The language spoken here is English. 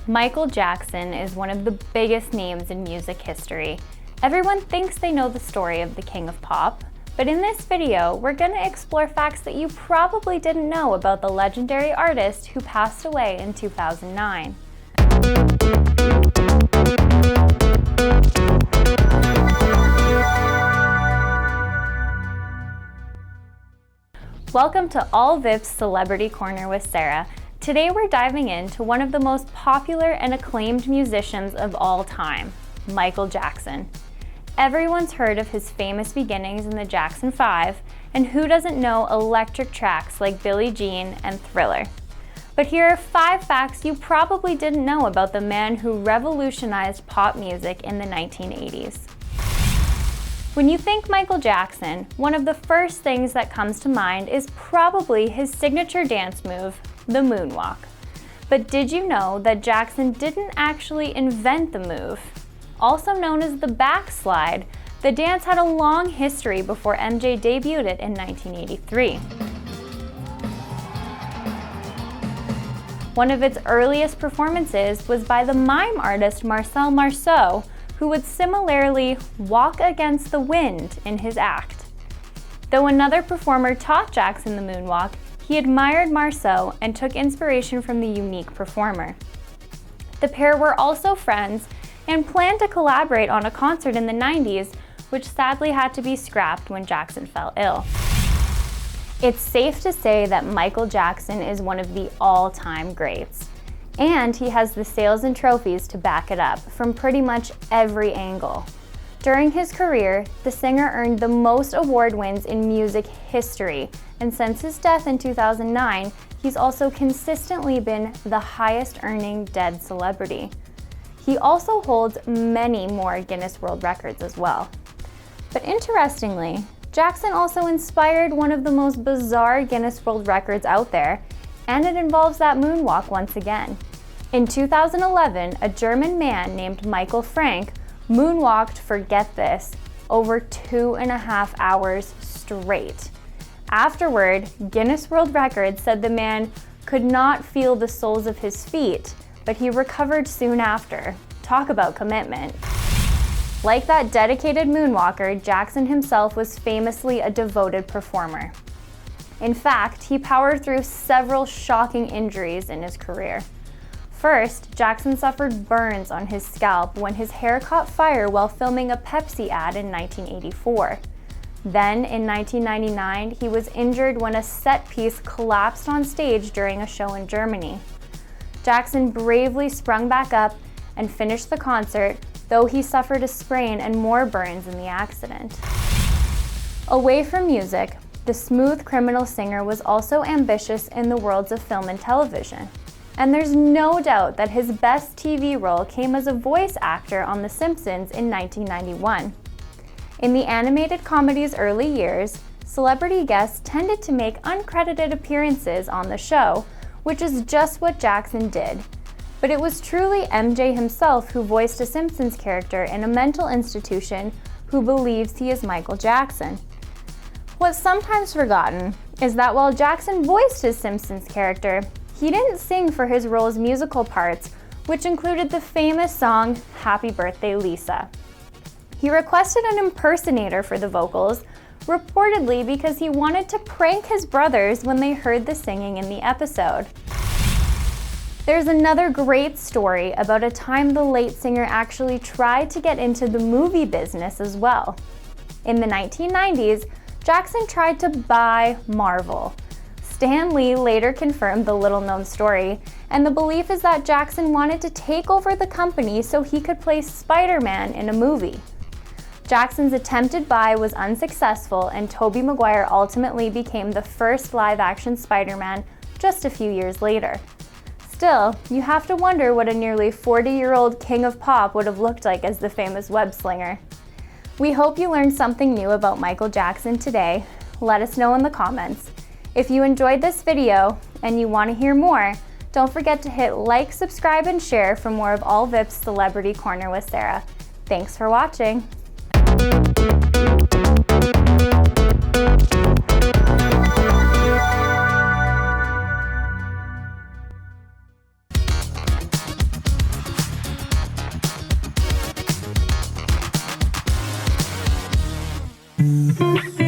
Michael Jackson is one of the biggest names in music history. Everyone thinks they know the story of the King of Pop, but in this video, we're going to explore facts that you probably didn't know about the legendary artist who passed away in 2009. Welcome to All Vip's Celebrity Corner with Sarah. Today we're diving into one of the most popular and acclaimed musicians of all time, Michael Jackson. Everyone's heard of his famous beginnings in the Jackson 5, and who doesn't know electric tracks like Billie Jean and Thriller? But here are 5 facts you probably didn't know about the man who revolutionized pop music in the 1980s. When you think Michael Jackson, one of the first things that comes to mind is probably his signature dance move, the Moonwalk. But did you know that Jackson didn't actually invent the move? Also known as the backslide, the dance had a long history before MJ debuted it in 1983. One of its earliest performances was by the mime artist Marcel Marceau, who would similarly walk against the wind in his act. Though another performer taught Jackson the moonwalk, he admired Marceau and took inspiration from the unique performer. The pair were also friends and planned to collaborate on a concert in the 90s, which sadly had to be scrapped when Jackson fell ill. It's safe to say that Michael Jackson is one of the all-time greats, and he has the sales and trophies to back it up from pretty much every angle. During his career, the singer earned the most award wins in music history, and since his death in 2009, he's also consistently been the highest earning dead celebrity. He also holds many more Guinness World Records as well. But interestingly, Jackson also inspired one of the most bizarre Guinness World Records out there, and it involves that moonwalk once again. In 2011, a German man named Michael Frank moonwalked for, get this, over 2.5 hours straight. Afterward, Guinness World Records said the man could not feel the soles of his feet, but he recovered soon after. Talk about commitment. Like that dedicated moonwalker, Jackson himself was famously a devoted performer. In fact, he powered through several shocking injuries in his career. First, Jackson suffered burns on his scalp when his hair caught fire while filming a Pepsi ad in 1984. Then, in 1999, he was injured when a set piece collapsed on stage during a show in Germany. Jackson bravely sprung back up and finished the concert, though he suffered a sprain and more burns in the accident. Away from music, the smooth criminal singer was also ambitious in the worlds of film and television. And there's no doubt that his best TV role came as a voice actor on The Simpsons in 1991. In the animated comedy's early years, celebrity guests tended to make uncredited appearances on the show, which is just what Jackson did. But it was truly MJ himself who voiced a Simpsons character in a mental institution who believes he is Michael Jackson. What's sometimes forgotten is that while Jackson voiced his Simpsons character, he didn't sing for his role's musical parts, which included the famous song, Happy Birthday Lisa. He requested an impersonator for the vocals, reportedly because he wanted to prank his brothers when they heard the singing in the episode. There's another great story about a time the late singer actually tried to get into the movie business as well. In the 1990s, Jackson tried to buy Marvel. Stan Lee later confirmed the little-known story, and the belief is that Jackson wanted to take over the company so he could play SpiderMan in a movie. Jackson's attempted buy was unsuccessful, and Tobey Maguire ultimately became the first live-action Spider-Man just a few years later. Still, you have to wonder what a nearly 40-year-old king of pop would have looked like as the famous web slinger. We hope you learned something new about Michael Jackson today. Let us know in the comments. If you enjoyed this video and you want to hear more, don't forget to hit like, subscribe, and share for more of All Vip's Celebrity Corner with Sarah. Thanks for watching. Bye.